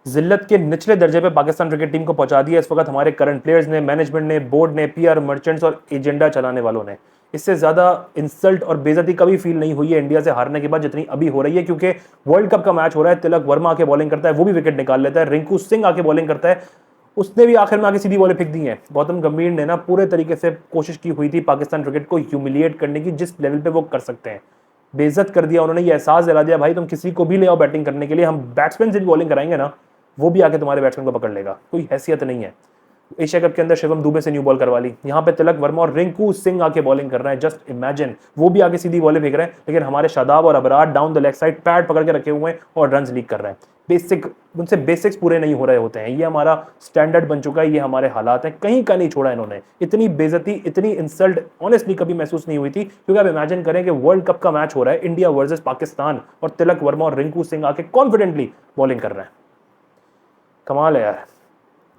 जिल्लत के निचले दर्जे पे पाकिस्तान क्रिकेट टीम को पहुंचा दिया इस वक्त हमारे करंट प्लेयर्स ने, मैनेजमेंट ने, बोर्ड ने, पीआर मर्चेंट्स और एजेंडा चलाने वालों ने। इससे ज्यादा इंसल्ट और बेइज्जती कभी फील नहीं हुई है इंडिया से हारने के बाद जितनी अभी हो रही है, क्योंकि वर्ल्ड कप का मैच हो रहा है, तिलक वर्मा आके बॉलिंग करता है, वो भी विकेट निकाल लेता है, रिंकू सिंह आके बॉलिंग करता है, उसने भी आखिर में आके सीधी बॉलें फेंक दी हैं। गौतम गंभीर ने ना पूरे तरीके से कोशिश की हुई थी पाकिस्तान क्रिकेट को ह्यूमिलिएट करने की, जिस लेवल पे वो कर सकते हैं। बेइज्जत कर दिया उन्होंने, ये एहसास दिला दिया भाई तुम किसी को भी ले आओ बैटिंग करने के लिए, हम बैट्समैन से भी बॉलिंग कराएंगे ना, वो भी आके तुम्हारे बैट्समैन को पकड़ लेगा, कोई हैसियत नहीं है। एशिया कप के अंदर शिवम दुबे से न्यू बॉल करवा ली, यहाँ पे तिलक वर्मा और रिंकू सिंह आके बॉलिंग कर रहे हैं। जस्ट इमेजिन, वो भी आगे सीधी बॉलें फेंक रहे हैं, लेकिन हमारे शादाब और Abrar down the leg side pad पकड़ के रखे हुए हैं और रन लीक कर रहे हैं। बेसिक उनसे बेसिक्स पूरे नहीं हो रहे होते हैं। ये हमारा स्टैंडर्ड बन चुका है, ये हमारे हालात हैं, कहीं का नहीं छोड़ा इन्होंने। इतनी बेइज्जती, इतनी इंसल्ट ऑनेस्टली कभी महसूस नहीं हुई थी, क्योंकि आप इमेजिन करें कि वर्ल्ड कप का मैच हो रहा है, इंडिया वर्सेस पाकिस्तान, और तिलक वर्मा और रिंकू सिंह आके कॉन्फिडेंटली बॉलिंग कर रहे हैं। कमाल है यार,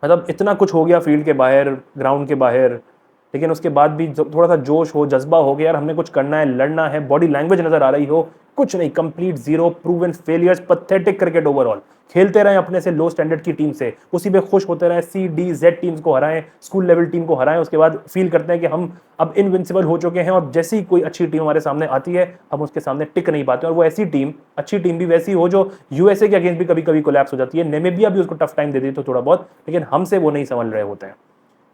मतलब इतना कुछ हो गया फील्ड के बाहर, ग्राउंड के बाहर, लेकिन उसके बाद भी थोड़ा सा जोश हो, जज्बा हो गया यार हमने कुछ करना है, लड़ना है, बॉडी लैंग्वेज नजर आ रही हो, कुछ नहीं, complete zero, proven failures, pathetic cricket overall. खेलते रहे अपने से लो स्टैंडर्ड की टीम से, उसी पे खुश होते रहे, सी डी जेड टीम्स को हराएं, स्कूल लेवल टीम को हराएं, उसके बाद फील करते हैं कि हम अब इनविंसिबल हो चुके हैं, और जैसी कोई अच्छी टीम हमारे सामने आती है हम उसके सामने टिक नहीं पाते। और वो ऐसी टीम, अच्छी टीम भी वैसी हो जो यूएसए के अगेंस्ट भी कभी कभी कोलैप्स हो जाती है, नेमीबिया भी उसको टफ टाइम दे दी तो थोड़ा बहुत, लेकिन हमसे वो नहीं संभल रहे होते हैं।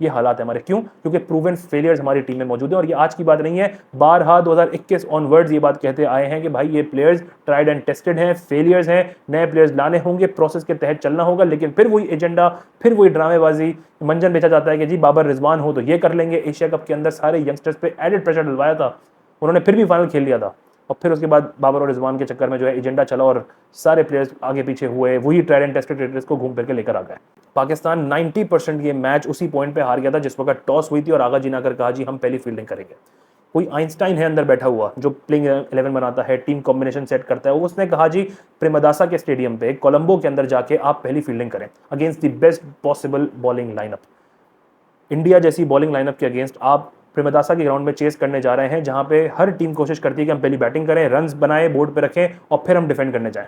ये हालात है हमारे, क्यों? क्योंकि प्रूवन फेलियर्स हमारी टीम में मौजूद है। और ये आज की बात नहीं है, बारहा 2021 ऑनवर्ड्स ये बात कहते आए हैं कि भाई ये प्लेयर्स ट्राइड एंड टेस्टेड हैं, फेलियर्स हैं, नए प्लेयर्स लाने होंगे, प्रोसेस के तहत चलना होगा। लेकिन फिर वही एजेंडा, फिर वही ड्रामेबाजी, मंजन बेचा जाता है कि जी बाबर रिजवान हो तो ये कर लेंगे। एशिया कप के अंदर सारे यंगस्टर्स पे एडेड प्रेशर डलवाया था, उन्होंने फिर भी फाइनल खेल लिया था, और फिर उसके बाद बाबर और रिजवान के चक्कर में जो है एजेंडा चला और सारे प्लेयर्स आगे पीछे हुए, वही ट्राइड एंड टेस्टेड क्रिकेटर्स को घूम फिर के लेकर आ गए। पाकिस्तान 90% ये मैच उसी पॉइंट पे हार गया था जिस वक्त टॉस हुई थी और आगा जी ने आकर कहा जी हम पहली फील्डिंग करेंगे। कोई आइंस्टाइन है अंदर बैठा हुआ जो प्लेइंग 11 बनाता है, टीम कॉम्बिनेशन सेट करता है, उसने कहा जी प्रेमदासा के स्टेडियम पे, कोलंबो के अंदर जाके आप पहली फील्डिंग करें against the best possible bowling lineup. India जैसी बॉलिंग लाइनअप के अगेंस्ट आप प्रेमदासा के ग्राउंड में चेस करने जा रहे हैं, जहां पे हर टीम कोशिश करती है कि हम पहली बैटिंग करें, रन्स बनाएं, बोर्ड पे रखें और फिर हम डिफेंड करने जाएं।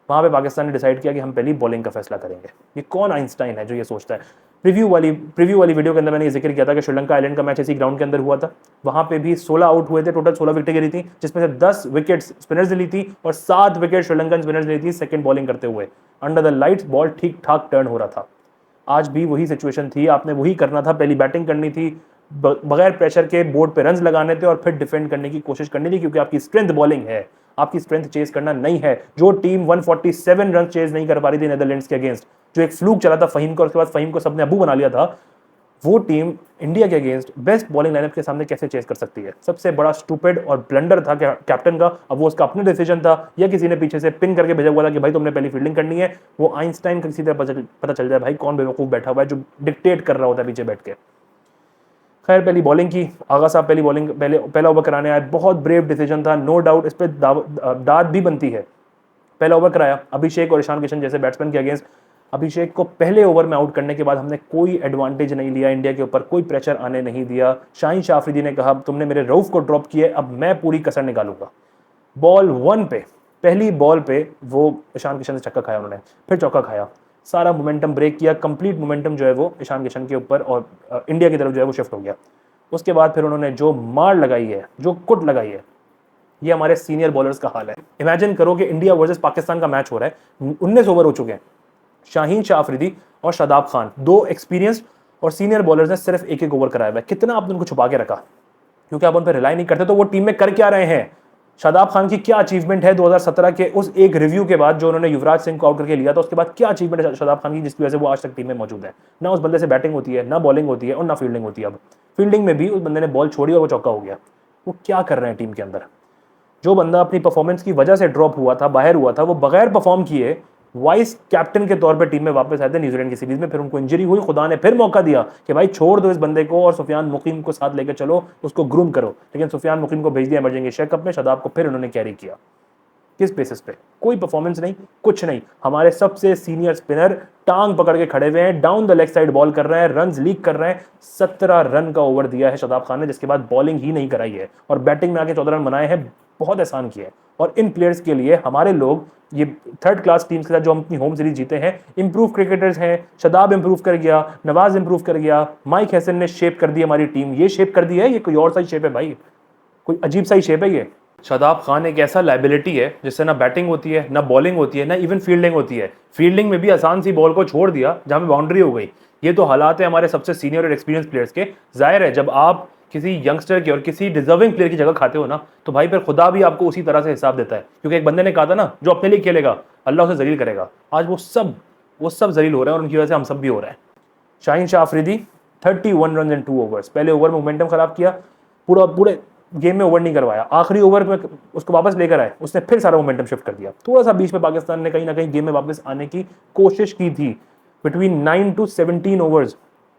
वहां पे पाकिस्तान ने डिसाइड किया कि हम पहली बॉलिंग का फैसला करेंगे। ये कौन आइंस्टाइन है जो ये सोचता है? प्रीव्यू वाली वीडियो के अंदर मैंने ये जिक्र किया था कि श्रीलंका आइलैंड का मैच इसी ग्राउंड के अंदर हुआ था। वहां पे भी 16 आउट हुए थे, टोटल 16 विकेट गिरी थी, जिसमें से 10 विकेट स्पिनर्स ने ली थी और 7 विकेट श्रीलंकन स्पिनर्स ने ली थी सेकंड बॉलिंग करते हुए। अंडर द लाइट्स बॉल ठीक ठाक टर्न हो रहा था। आज भी वही सिचुएशन थी, आपने वही करना था, पहली बैटिंग करनी थी, बगैर प्रेशर के बोर्ड पे रन्स लगाने थे और फिर डिफेंड करने की कोशिश करनी थी, क्योंकि आपकी स्ट्रेंथ बॉलिंग है, आपकी स्ट्रेंथ चेस करना नहीं है। जो टीम 147 रन चेस नहीं कर पा रही थी नेदरलैंड्स के अगेंस्ट, जो एक फ्लूक चला था फहीम का, उसके बाद फहीम को सबने अबू बना लिया था, वो टीम इंडिया के अगेंस्ट बेस्ट बॉलिंग लाइनअप के सामने कैसे चेस कर सकती है? सबसे बड़ा स्टूपिड और ब्लंडर था कैप्टन का। अब वो उसका अपना डिसीजन था या किसी ने पीछे से पिन करके भेजा हुआ था कि भाई तुमने पहली फील्डिंग करनी है। वो आइंस्टाइन का किसी तरह पता चल जाए भाई कौन बेवकूफ बैठा हुआ है जो डिक्टेट कर रहा होता है पीछे बैठ के। खैर पहली बॉलिंग की, आगा साहब पहली बॉलिंग पहला ओवर कराने आए, बहुत ब्रेव डिसीजन था, नो डाउट इस पर दाद भी बनती है। पहला ओवर कराया अभिषेक और ईशान किशन जैसे बैट्समैन के अगेंस्ट। अभिषेक को पहले ओवर में आउट करने के बाद हमने कोई एडवांटेज नहीं लिया, इंडिया के ऊपर कोई प्रेशर आने नहीं दिया। शाहीन शाह अफरीदी ने कहा तुमने मेरे रऊफ को ड्रॉप किया, अब मैं पूरी कसर निकालूंगा। बॉल 1 पे, पहली बॉल पे वो ईशान किशन से छक्का खाया उन्होंने, फिर चौका खाया, सारा मोमेंटम ब्रेक किया, कंप्लीट मोमेंटम जो है वो ईशान किशन के ऊपर और इंडिया की तरफ जो है वो शिफ्ट हो गया। उसके बाद फिर उन्होंने जो मार लगाई है, जो कुट लगाई है, ये हमारे सीनियर बॉलर्स का हाल है। इमेजिन करो कि इंडिया वर्सेस पाकिस्तान का मैच हो रहा है, 19 ओवर हो चुके हैं, शाहीन शाह अफरीदी और शादाब खान, 2 एक्सपीरियंस और सीनियर बॉलर्स ने सिर्फ एक ओवर कराया हुआ है। कितना आपने उनको छुपा के रखा, क्योंकि आप उन पर रिलाई नहीं करते। तो वो टीम में कर क्या रहे हैं? शादाब खान की क्या अचीवमेंट है 2017 के उस एक रिव्यू के बाद जो उन्होंने युवराज सिंह को आउट करके लिया था, उसके बाद क्या अचीवमेंट है शादाब खान की जिसकी वजह से वो आज तक टीम में मौजूद है? ना उस बंदे से बैटिंग होती है, ना बॉलिंग होती है और ना फील्डिंग होती है। अब फील्डिंग में भी उस बंदे ने बॉल छोड़ी और वो चौका हो गया। वो क्या कर रहे हैं टीम के अंदर? जो बंदा अपनी परफॉर्मेंस की वजह से ड्रॉप हुआ था, बाहर हुआ था, वो बगैर परफॉर्म किए वाइस कैप्टन के तौर पे टीम में वापस आए थे न्यूजीलैंड की सीरीज में। फिर उनको इंजरी हुई, खुदा ने फिर मौका दिया कि भाई छोड़ दो इस बंदे को और सुफियान मुकीम को साथ लेकर चलो, उसको ग्रूम करो। लेकिन सुफियान मुकीम को भेज दिया इमर्जिंग एशिया कप में, शादाब को फिर उन्होंने कैरी किया। किस बेसिस पे? कोई परफॉर्मेंस नहीं, कुछ नहीं। हमारे सबसे सीनियर स्पिनर टांग पकड़ के खड़े हुए हैं, down the leg side ball कर रहे हैं, रन्स लीक कर रहे हैं। 17 रन का ओवर दिया है शादाब खान ने, जिसके बाद बॉलिंग ही नहीं कराई है और बैटिंग में आके 14 रन बनाए हैं। बहुत एहसान किया है। और इन प्लेयर्स के लिए हमारे लोग ये थर्ड क्लास टीम्स के साथ जो हम अपनी होम सीरीज जीते हैं, इंप्रूव क्रिकेटर्स हैं, शादाब इंप्रूव कर गया, नवाज इंप्रूव कर गया, माइक हैसन ने शेप कर दी हमारी टीम, ये शेप कर दी है, ये कोई और सा ही शेप है भाई, कोई अजीब सा ही शेप है ये। शादाब खान एक ऐसा लाइबिलिटी है जिससे ना बैटिंग होती है, ना बॉलिंग होती है, ना इवन फील्डिंग होती है। फील्डिंग में भी आसान सी बॉल को छोड़ दिया जहां पे बाउंड्री हो गई। ये तो हालात है हमारे सबसे सीनियर और एक्सपीरियंस प्लेयर्स के। जाहिर है जब आप किसी यंगस्टर की और किसी डिजर्विंग प्लेयर की जगह खाते हो ना, तो भाई फिर खुदा भी आपको उसी तरह से हिसाब देता है। क्योंकि एक बंदे ने कहा था ना, जो अपने लिए खेलेगा अल्लाह उसे जलील करेगा। आज वो सब जलील हो रहे हैं और उनकी वजह से हम सब भी हो रहे हैं। Shaheen Shah Afridi 31 run in 2 overs. पहले ओवर में मोमेंटम खराब किया, पूरे गेम में ओवर नहीं करवाया, आखिरी ओवर में उसको वापस लेकर आए, उसने फिर सारा मोमेंटम शिफ्ट कर दिया। थोड़ा सा बीच में पाकिस्तान ने कहीं ना कहीं गेम में वापस आने की कोशिश की थी। बिटवीन 9 to 17 ओवर्स,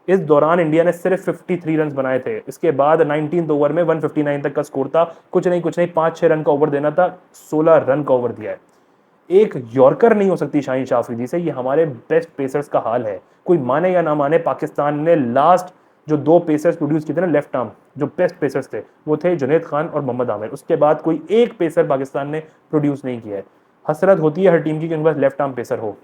इस दौरान इंडिया ने सिर्फ 53 रन बनाए थे। इसके बाद 19th ओवर में 159 तक का स्कोर था। कुछ नहीं 5-6 रन का ओवर देना था, 16 रन का ओवर दिया है। एक यॉर्कर नहीं हो सकती शाहीन शाह अफरीदी से। ये हमारे बेस्ट पेसर्स का हाल है। कोई माने या ना माने, पाकिस्तान ने लास्ट जो 2 पेसर्स प्रोड्यूस किए थे ना लेफ्ट आर्म, जो बेस्ट पेसर्स थे, वो थे जुनैद खान और मोहम्मद आमिर। उसके बाद कोई एक पेसर पाकिस्तान ने प्रोड्यूस नहीं किया है। हसरत होती है हर टीम की कि उनके पास लेफ्ट आर्म पेसर हो,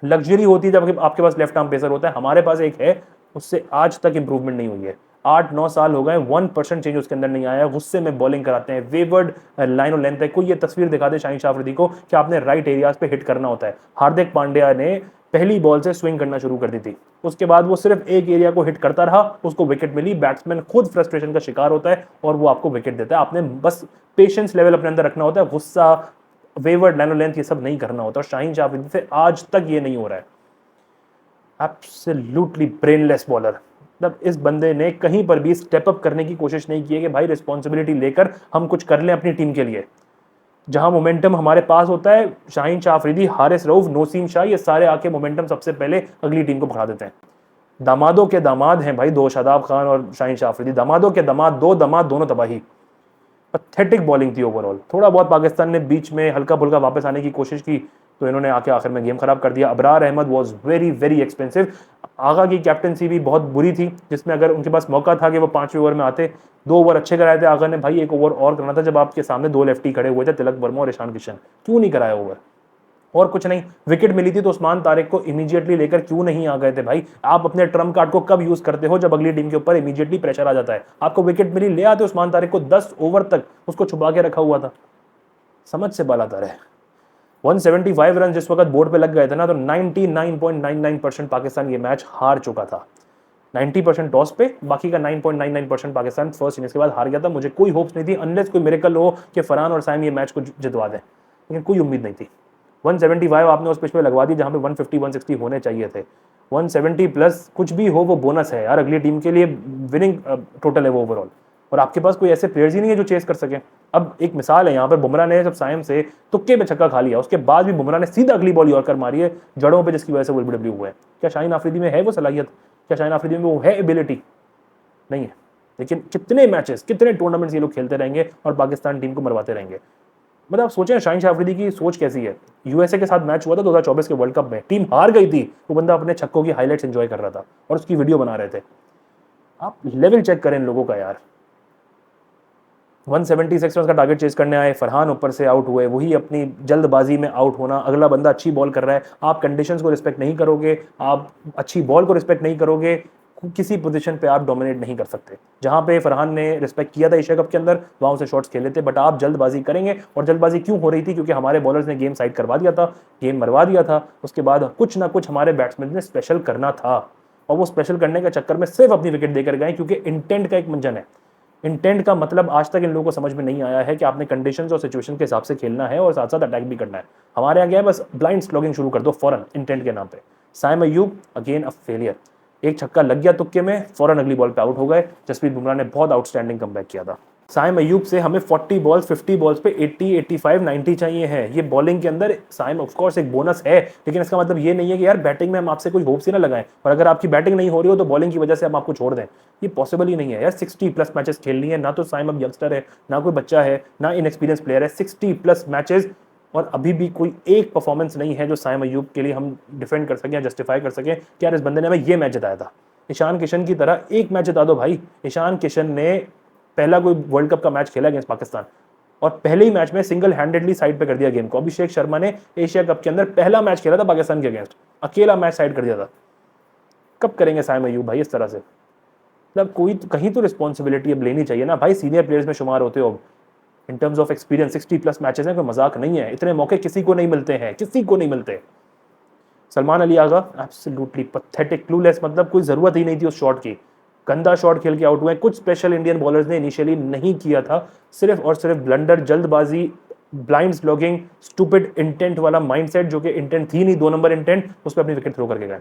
लग्जरी होती है जब आपके पास लेफ्ट आर्म पेसर होता है। हमारे पास एक है, उससे आज तक इंप्रूवमेंट नहीं हुई है। 8-9 साल हो गए, 1% चेंज उसके अंदर नहीं आया। गुस्से में बॉलिंग कराते हैं, वेवर्ड लाइन और लेंथ है। कोई ये तस्वीर दिखा दे शाहीन शाह अफरीदी को कि आपने राइट एरियाज पे हिट करना होता है। हार्दिक पांड्या ने पहली बॉल से स्विंग करना शुरू कर दी थी, उसके बाद वो सिर्फ एक एरिया को हिट करता रहा, उसको विकेट मिली। बैट्समैन खुद फ्रस्ट्रेशन का शिकार होता है और वो आपको विकेट देता है। आपने बस पेशेंस लेवल अपने अंदर रखना होता है, गुस्सा, वेवर्ड लाइन और लेंथ ये सब नहीं करना होता। और शाहीन शाह अफरीदी से आज तक ये नहीं हो रहा है। Absolutely brainless bowler. मतलब इस बंदे ने कहीं पर भी स्टेप अप करने की कोशिश नहीं की है कि भाई रिस्पॉन्सिबिलिटी लेकर हम कुछ कर लें अपनी टीम के लिए। जहां मोमेंटम हमारे पास होता है, शाहीन शाह अफरीदी, हारिस रऊफ, नौसीम शाह, ये सारे आके मोमेंटम सबसे पहले अगली टीम को पकड़ा देते हैं। दामादों के दामाद हैं भाई दो, शादाब खान और शाहीन शाह अफरीदी। दामादों के दामाद, दो दामाद, दोनों तबाही। पैथेटिक बॉलिंग थी ओवरऑल। थोड़ा बहुत पाकिस्तान ने बीच में हल्का फुल्का वापस आने की कोशिश की, तो इन्होंने आके आखिर में गेम खराब कर दिया। Abrar Ahmed was very very expensive. Agha की कैप्टनसी भी बहुत बुरी थी, जिसमें अगर उनके पास मौका था कि वो 5वें ओवर में आते, 2 ओवर अच्छे कराए थे आगा ने। भाई 1 ओवर और करना था जब आपके सामने 2 लेफ्टी खड़े हुए थे, तिलक वर्मा और ईशान किशन। क्यों नहीं कराया ओवर? और कुछ नहीं, विकेट मिली थी तो उस्मान तारिक को इमीडिएटली लेकर क्यों नहीं आ गए थे भाई? आप अपने ट्रम्प कार्ड को कब यूज करते हो? जब अगली टीम के ऊपर इमीडिएटली प्रेशर आ जाता है। आपको विकेट मिली, ले आते उस्मान तारिक को। 10 ओवर तक उसको छुपा के रखा हुआ था। समझ से बालातर है। 175 रन जिस वक्त बोर्ड पे लग गए थे ना, तो 99.99% पाकिस्तान ये मैच हार चुका था। 90% टॉस पे, बाकी का 9.99% पाकिस्तान फर्स्ट इनिंग्स के बाद हार गया था। मुझे कोई होप्स नहीं थी, अनलेस कोई मिरेकल हो कि फरहान और साइम ये मैच को जितवा दें, लेकिन कोई उम्मीद नहीं थी। 175 आपने उस पिच पे लगवा दी जहां पे 150 160 होने चाहिए थे। 170 प्लस कुछ भी हो वो बोनस है यार, अगली टीम के लिए विनिंग टोटल है वो ओवरऑल। और आपके पास कोई ऐसे प्लेयर्स ही नहीं है जो चेस कर सके। अब एक मिसाल है यहाँ पर, बुमराह ने जब साइम से तुक्के पे छक्का खा लिया, उसके बाद भी बुमराह ने सीधा अगली बॉल यॉर्कर मारी है जड़ों पे, जिसकी वजह से वो एलबीडब्ल्यू हुआ है। क्या शाहीन अफरीदी में है वो सलाहियत? क्या शाहीन अफरीदी में वो है एबिलिटी? नहीं है। लेकिन कितने मैचेस, कितने टूर्नामेंट्स ये लोग खेलते रहेंगे और पाकिस्तान टीम को मरवाते रहेंगे। मतलब आप सोचें शाहीन शाह अफरीदी की सोच कैसी है। यूएसए के साथ मैच हुआ था 2024 के वर्ल्ड कप में, टीम हार गई थी, वो बंदा अपने छक्कों की हाईलाइट्स एंजॉय कर रहा था और उसकी वीडियो बना रहे थे। आप लेवल चेक करें इन लोगों का यार। 176 रन का टारगेट चेस करने आए, फरहान ऊपर से आउट हुए, वही अपनी जल्दबाजी में आउट होना। अगला बंदा अच्छी बॉल कर रहा है, आप कंडीशंस को रिस्पेक्ट नहीं करोगे, आप अच्छी बॉल को रिस्पेक्ट नहीं करोगे, किसी पोजीशन पे आप डोमिनेट नहीं कर सकते। जहां पे फरहान ने रिस्पेक्ट किया था एशिया कप के अंदर, वहां उसे शॉट्स खेले थे, बट आप जल्दबाजी करेंगे। और जल्दबाजी क्यों हो रही थी? क्योंकि हमारे बॉलर्स ने गेम साइड करवा दिया था, गेम मरवा दिया था। उसके बाद कुछ ना कुछ हमारे बैट्समैन ने स्पेशल करना था, और वो स्पेशल करने के चक्कर में सिर्फ अपनी विकेट देकर गए, क्योंकि इंटेंट का एक मंजन है। इंटेंट का मतलब आज तक इन लोगों को समझ में नहीं आया है कि आपने कंडीशंस और सिचुएशन के हिसाब से खेलना है और साथ साथ अटैक भी करना है। हमारे यहाँ गया है बस ब्लाइंड स्लॉगिंग शुरू कर दो फौरन इंटेंट के नाम पे। साइम अय्यूब अगेन अ फेलियर। एक छक्का लग गया तुक्के में, फौरन अगली बॉल पे आउट हो गए। जसप्रीत बुमराह ने बहुत आउटस्टैंडिंग कमबैक किया था। साइम अय्यूब से हमें 40 बॉल्स 50 बॉल्स पे 80 85 90 चाहिए है। ये बॉलिंग के अंदर साइम ऑफ कोर्स एक बोनस है, लेकिन इसका मतलब ये नहीं है कि यार बैटिंग में हम आपसे कोई होप्स ही ना लगाएं, और अगर आपकी बैटिंग नहीं हो रही हो तो बॉलिंग की वजह से हम आपको छोड़ दें। ये पॉसिबल ही नहीं है यार। 60 प्लस मैचेस खेलनी है। ना तो साइम अब यंगस्टर है, ना कोई बच्चा है, ना इनएक्सपीरियंस प्लेयर है। 60 प्लस मैचेस और अभी भी कोई एक परफॉर्मेंस नहीं है जो साइम अय्यूब के लिए हम डिफेंड कर सकें या जस्टिफाई कर सकें कि यार इस बंदे ने हमें ये मैच जिताया था। ईशान किशन की तरह एक मैच जिता दो भाई। ईशान किशन ने पहला कोई वर्ल्ड कप का मैच खेला अगेंस्ट पाकिस्तान, और पहले ही मैच में सिंगल हैंडेडली साइड पे कर दिया गेम को। अभिषेक शर्मा ने एशिया कप के अंदर पहला मैच खेला था पाकिस्तान के अगेंस्ट, अकेला मैच साइड कर दिया था। कब करेंगे साइम अयूब भाई इस तरह से? मतलब कोई कहीं तो रिस्पॉन्सिबिलिटी अब लेनी चाहिए ना भाई, सीनियर प्लेयर्स में शुमार होते हो in terms of experience. 60+ matches हैं, कोई मजाक नहीं है, इतने मौके किसी को नहीं मिलते हैं, किसी को नहीं मिलते। Salman Ali Agha absolutely pathetic, clueless, मतलब कोई जरूरत ही नहीं थी उस शॉट की। गंदा शॉट खेल के आउट हुए। कुछ स्पेशल इंडियन बॉलर्स ने इनिशियली नहीं किया था, सिर्फ और सिर्फ ब्लंडर, जल्दबाजी, ब्लाइंड स्लॉगिंग, स्टूपिड इंटेंट वाला माइंडसेट, जो कि इंटेंट थी नहीं, 2 नंबर इंटेंट, उस पर अपनी विकेट थ्रो करके गए।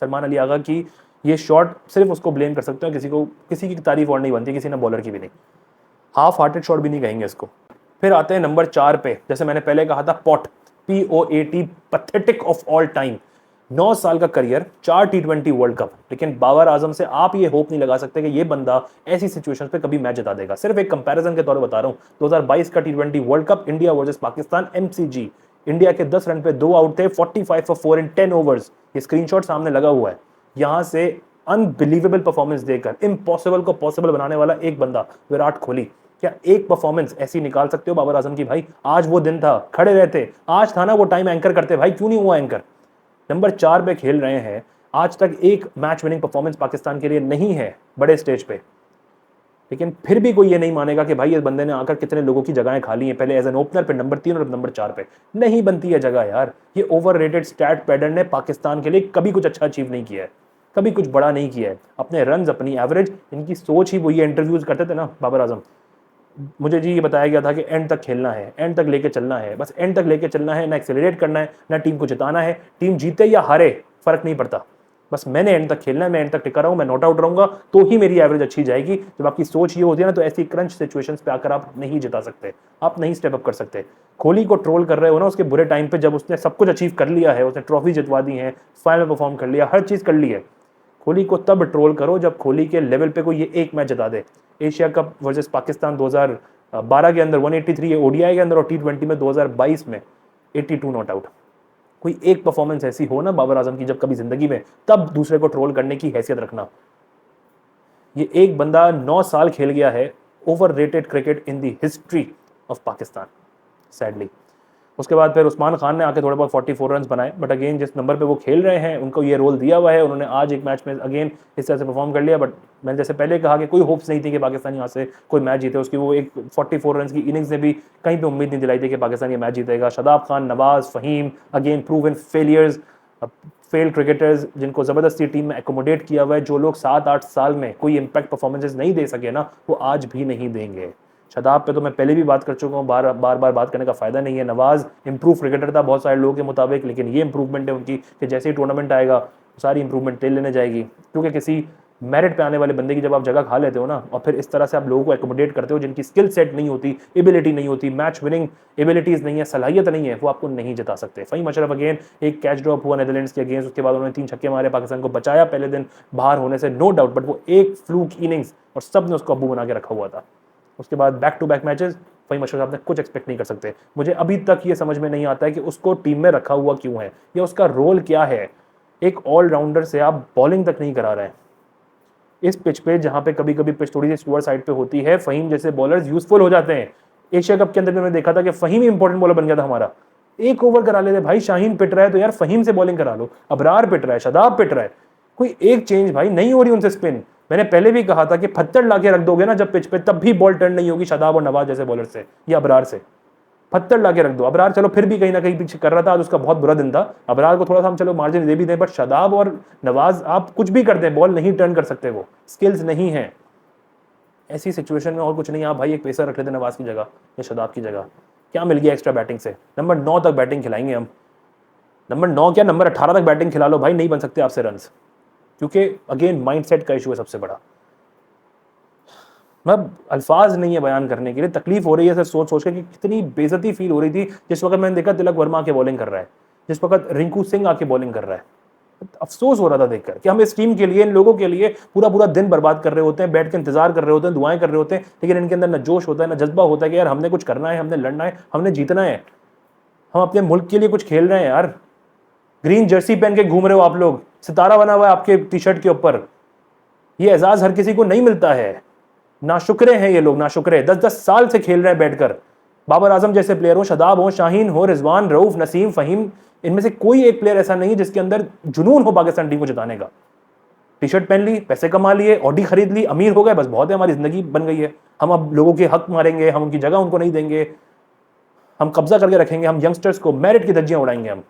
सलमान अली आगा की ये शॉट सिर्फ उसको ब्लेम कर सकते हो, किसी की तारीफ और नहीं बनती, किसी ने बॉलर की भी नहीं। हाफ हार्टेड शॉट भी नहीं कहेंगे इसको। फिर आते हैं नंबर 4 पे, जैसे मैंने पहले कहा था, pot, POAT, pathetic of all time. 9 साल का करियर, 4 T20 वर्ल्ड कप, लेकिन बाबर आजम से आप ये होप नहीं लगा सकते कि ये बंदा ऐसी सिचुएशंस पे कभी मैच जिता देगा। सिर्फ एक कंपैरिजन के तौर पर बता रहा हूं, 2022 का T20 world cup, India versus Pakistan, MCG, India के 10 रन पे 2 आउट थे, 45 for 4 इन 10 ओवर्स। ये स्क्रीनशॉट सामने लगा हुआ है। यहां से अनबिलीवेबल परफॉर्मेंस देकर इम्पॉसिबल को पॉसिबल बनाने वाला एक बंदा, विराट कोहली। क्या एक परफॉर्मेंस ऐसी निकाल सकते हो बाबर आजम की? भाई आज वो दिन था, खड़े रहते, आज था ना वो टाइम, एंकर करते। भाई क्यों नहीं हुआ एंकर? नंबर 4 पे खेल रहे हैं, आज तक एक मैच विनिंग परफॉर्मेंस पाकिस्तान के लिए नहीं है बड़े स्टेज पे, लेकिन फिर भी कोई ये नहीं मानेगा कि भाई इस बंदे ने आकर कितने लोगों की जगहें खा ली हैं, पहले एज एन ओपनर, फिर नंबर 3 और अब नंबर 4 पे। नहीं बनती है जगह यार। ये ओवररेटेड स्टैट पैडर ने पाकिस्तान के लिए कभी कुछ अच्छा अचीव नहीं किया है, कभी कुछ बड़ा नहीं किया है। अपने रन्स, अपनी एवरेज, इनकी सोच ही वही। इंटरव्यूज करते थे ना बाबर आजम, मुझे जी ये बताया गया था कि एंड तक खेलना है, एंड तक लेके चलना है, बस एंड तक लेके चलना है, ना एक्सेलरेट करना है, ना टीम को जिताना है। टीम जीते या हारे फर्क नहीं पड़ता, बस मैंने एंड तक खेलना है, मैं एंड तक टिका रहूं, मैं नॉट आउट रहूंगा तो ही मेरी एवरेज अच्छी जाएगी। जब आपकी सोच ये होती है ना, तो ऐसी क्रंच सिचुएशंस पे आकर आप नहीं जिता सकते, आप नहीं स्टेप अप कर सकते। कोहली को ट्रोल कर रहे हो ना उसके बुरे टाइम पे, जब उसने सब कुछ अचीव कर लिया है, उसने ट्रॉफी जितवा दी है, फाइनल परफॉर्म कर लिया, हर चीज कर ली है। कोहली को तब ट्रोल करो जब कोहली के लेवल पे कोई ये एक मैच जिता दे। एशिया कप वर्सेस पाकिस्तान 2012 के अंदर 183 है ODI के अंदर, और T20 में 2022 में 82 नॉट आउट। कोई एक परफॉर्मेंस ऐसी हो ना बाबर आजम की जब कभी जिंदगी में, तब दूसरे को ट्रोल करने की हैसियत रखना। ये एक बंदा 9 साल खेल गया है, overrated cricket in the history of Pakistan, sadly. उसके बाद फिर उस्मान खान ने आके थोड़े बहुत 44 रन बनाए, बट अगेन जिस नंबर पे वो खेल रहे हैं उनको ये रोल दिया हुआ है। उन्होंने आज एक मैच में अगेन इस तरह से परफॉर्म कर लिया, बट मैंने जैसे पहले कहा कि कोई होप्स नहीं थी कि पाकिस्तान यहाँ से कोई मैच जीते। उसकी वो एक 44 रन की इनिंग्स ने भी कहीं पे उम्मीद नहीं दिलाई थी कि पाकिस्तान ये मैच जीतेगा। Shadab Khan, Nawaz, Faheem, again proven failures, failed cricketers, जिनको ज़बरदस्ती टीम में एकोमोडेट किया हुआ है। जो लोग 7-8 साल में कोई इंपैक्ट परफॉर्मेंसेज नहीं दे सके ना, वो आज भी नहीं देंगे। शादाब पे तो मैं पहले भी बात कर चुका हूँ, बार बार बात करने का फायदा नहीं है। नवाज इंप्रूव क्रिकेटर था बहुत सारे लोगों के मुताबिक, लेकिन ये इंप्रूवमेंट है उनकी कि जैसे ही टूर्नामेंट आएगा सारी इंप्रूवमेंट तेल लेने जाएगी। क्योंकि किसी मेरिट पे आने वाले बंदे की जब आप जगह खा लेते हो ना, और फिर इस तरह से आप लोगों को एकोमोडेट करते हो जिनकी स्किल सेट नहीं होती, एबिलिटी नहीं होती, मैच विनिंग एबिलिटीज नहीं है, सलाहियत नहीं है, वो आपको नहीं जिता सकते। फ़हीम अशरफ अगेन एक कैच ड्रॉप हुआ नेदरलैंड्स के अगेंस्ट, उसके बाद उन्होंने 3 छक्के मारे, पाकिस्तान को बचाया पहले दिन बाहर होने से, नो डाउट, बट वो एक फ्लूक इनिंग्स और सब ने उसको अब्बू बना के रखा हुआ था। उसके बाद back to back matches, Faheem Ashraf साहब ने कुछ एक्सपेक्ट नहीं कर सकते। मुझे अभी तक ये समझ में नहीं आता है कि उसको टीम में रखा हुआ क्यों है, या उसका रोल क्या है। एक ऑलराउंडर से आप बॉलिंग तक नहीं करा रहे हैं इस पिच पे, जहां पे कभी कभी पिच थोड़ी सी स्लोअर साइड पे होती है। फ़हीम जैसे बॉलर्स यूजफुल हो जाते हैं। एशिया कप के अंदर मैंने देखा था कि फ़हीम ही इंपॉर्टेंट बॉलर बन गया था हमारा। एक ओवर करा लेते भाई, शाहीन पिट रहा है तो यार फ़हीम से बॉलिंग करा लो, अबरार पिट रहा है, शादाब पिट रहा है, कोई एक चेंज भाई नहीं हो रही उनसे स्पिन। मैंने पहले भी कहा था कि पत्थर लाके रख दोगे ना जब पिच पे, तब भी बॉल टर्न नहीं होगी शादाब और नवाज जैसे बॉलर से या अबरार से। पत्थर लाके रख दो। अबरार चलो फिर भी कहीं ना कहीं पीछे कर रहा था, आज उसका बहुत बुरा दिन था, अबरार को थोड़ा सा हम चलो मार्जिन दे भी दें, बट शादाब और नवाज आप कुछ भी कर दें, बॉल नहीं टर्न कर सकते, वो स्किल्स नहीं है। ऐसी सिचुएशन में और कुछ नहीं, आप भाई एक पेसर रख लेते नवाज की जगह या शादाब की जगह, क्या मिल गया एक्स्ट्रा बैटिंग से? नंबर 9 तक बैटिंग खिलाएंगे हम, नंबर 9 क्या, नंबर 18 तक बैटिंग खिला लो भाई, नहीं बन सकते आपसे रन्स, क्योंकि अगेन माइंडसेट का इशू है सबसे बड़ा। मैं अल्फाज नहीं है बयान करने के लिए, तकलीफ हो रही है सिर्फ सोच सोच के कि कितनी बेइज्जती फील हो रही थी जिस वक्त मैंने देखा तिलक वर्मा आके बॉलिंग कर रहा है, जिस वक्त रिंकू सिंह आके बॉलिंग कर रहा है। अफसोस हो रहा था देखकर कि हम इस टीम के लिए, इन लोगों के लिए पूरा पूरा दिन बर्बाद कर रहे होते हैं, बैठ के इंतजार कर रहे होते हैं, दुआएं कर रहे होते हैं, लेकिन इनके अंदर ना जोश होता है, ना जज्बा होता है कि यार हमने कुछ करना है, हमने लड़ना है, हमने जीतना है, हम अपने मुल्क के लिए कुछ खेल रहे हैं। यार ग्रीन जर्सी पहन के घूम रहे हो आप लोग, सितारा बना हुआ है आपके टी शर्ट के ऊपर, ये एजाज हर किसी को नहीं मिलता है। नाशुक्रे हैं ये लोग, नाशुक्रे। 10-10 साल से खेल रहे हैं बैठकर, बाबर आजम जैसे प्लेयर हो, शादाब हो, शाहीन हो, रिजवान, रऊफ, नसीम, फहीम, इनमें से कोई एक प्लेयर ऐसा नहीं है जिसके अंदर जुनून हो पाकिस्तान टीम को जिताने का। टी शर्ट पहन ली, पैसे कमा लिए, ऑडी खरीद ली, अमीर हो गए, बस बहुत है, हमारी जिंदगी बन गई है। हम अब लोगों के हक मारेंगे, हम उनकी जगह उनको नहीं देंगे, हम कब्जा करके रखेंगे, हम यंगस्टर्स को मेरिट की धज्जियां उड़ाएंगे। हम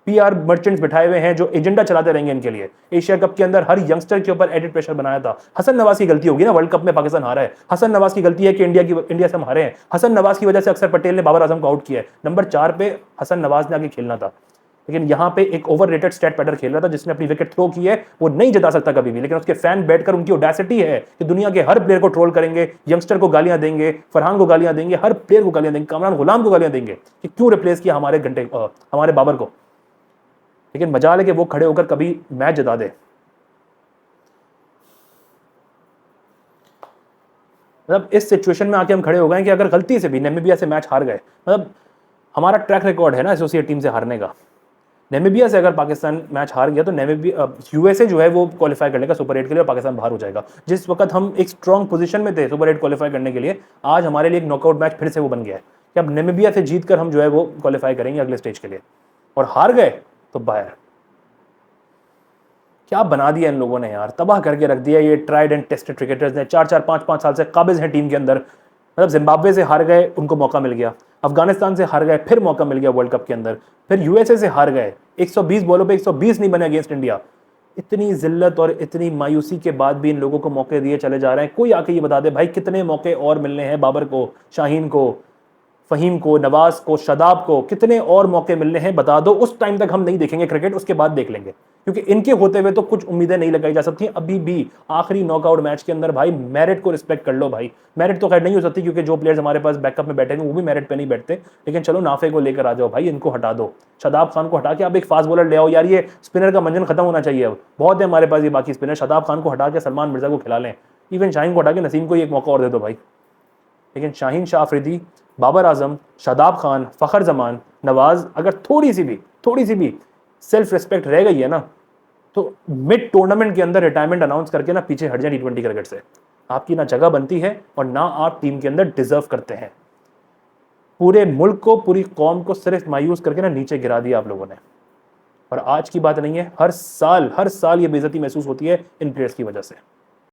पीआर मर्चेंट्स बिठाए हुए हैं जो एजेंडा चलाते रहेंगे इनके लिए। एशिया कप के अंदर हर यंगस्टर के ऊपर एडिट प्रेशर बनाया था। हसन नवाज की गलती होगी ना, वर्ल्ड कप में पाकिस्तान हारा है, हसन नवाज की गलती है कि इंडिया से हम हारे हैं। हसन नवाज की वजह से अक्षर पटेल ने बाबर आजम को आउट किया है। नंबर 4 पे हसन नवाज ने आगे खेलना था, लेकिन यहां पे एक ओवर रेटेड स्टैट पैटर खेल रहा था जिसने अपनी विकेट थ्रो की है, वो नहीं जिता सकता कभी भी। लेकिन उसके फैन बैठकर उनकी ऑडेसिटी है कि दुनिया के हर प्लेयर को ट्रोल करेंगे, यंगस्टर को गालियां देंगे, फरहान को गालियां देंगे, हर प्लेयर को गालियां देंगे, कामरान गुलाम को गालियां देंगे कि क्यों रिप्लेस किया हमारे बाबर को। लेकिन मजाल है कि वो खड़े होकर कभी मैच जिता दे। मतलब इस सिचुएशन में आके हम खड़े हो गए कि अगर गलती से भी नामीबिया से मैच हार गए, मतलब हमारा ट्रैक रिकॉर्ड है ना एसोसिएट टीम से हारने का, नामीबिया से अगर पाकिस्तान मैच हार गया तो नामीबिया यूएसए जो है वो क्वालिफाई करने का सुपर 8 के लिए, और पाकिस्तान बाहर हो जाएगा। जिस वक्त हम एक स्ट्रॉन्ग पोजीशन में थे सुपर 8 क्वालिफाई करने के लिए, आज हमारे लिए एक नॉकआउट मैच फिर से वो बन गया है कि अब नामीबिया से जीतकर हम जो है वो क्वालिफाई करेंगे अगले स्टेज के लिए, और हार गए तो बाहर। क्या बना दिया इन लोगों ने यार, तबाह करके रख दिया। ये ट्राइड एंड टेस्टेड क्रिकेटर्स ने 4-4 5-5 साल से काबिज हैं टीम के अंदर। मतलब जिम्बाब्वे से हार गए, उनको मौका मिल गया, अफगानिस्तान से हार गए, फिर मौका मिल गया वर्ल्ड कप के अंदर, फिर यूएसए से हार गए, 120 बॉलों पे 120 नहीं बने अगेंस्ट इंडिया। इतनी जिल्लत और इतनी मायूसी के बाद भी इन लोगों को मौके दिए चले जा रहे हैं। कोई आके ये बता दे भाई कितने मौके और मिलने हैं बाबर को, शाहीन को, फहीम को, नवाज को, शादाब को, कितने और मौके मिलने हैं बता दो। उस टाइम तक हम नहीं देखेंगे क्रिकेट, उसके बाद देख लेंगे, क्योंकि इनके होते हुए तो कुछ उम्मीदें नहीं लगाई जा सकती अभी भी। आखिरी नॉकआउट मैच के अंदर भाई मेरिट को रिस्पेक्ट कर लो भाई। मेरिट तो खैर नहीं हो सकती क्योंकि जो प्लेयर्स हमारे पास बैकअप में बैठे हैं वो भी मेरिट पे नहीं बैठते, लेकिन चलो नाफे को लेकर आ जाओ भाई, इनको हटा दो, शादाब खान को हटा के आप एक फास्ट बॉलर ले आओ यार। ये स्पिनर का मंजन खत्म होना चाहिए, अब बहुत है हमारे पास ये बाकी स्पिनर। शादाब खान को हटा के सलमान मिर्जा को खिला लें, इवन शाहीन को हटा के नसीम को एक मौका और दे दो भाई। लेकिन शाहीन शाह अफरीदी, बाबर आजम, शादाब खान, फ़खर जमान, नवाज, अगर थोड़ी सी भी सेल्फ रिस्पेक्ट रह गई है ना, तो मिड टूर्नामेंट के अंदर रिटायरमेंट अनाउंस करके ना पीछे हट जाए T20 क्रिकेट से। आपकी ना जगह बनती है और ना आप टीम के अंदर डिजर्व करते हैं। पूरे मुल्क को, पूरी कौम को सिर्फ मायूस करके ना नीचे गिरा दिया आप लोगों ने। और आज की बात नहीं है, हर साल ये बेइज्जती महसूस होती है इन प्लेयर्स की वजह से।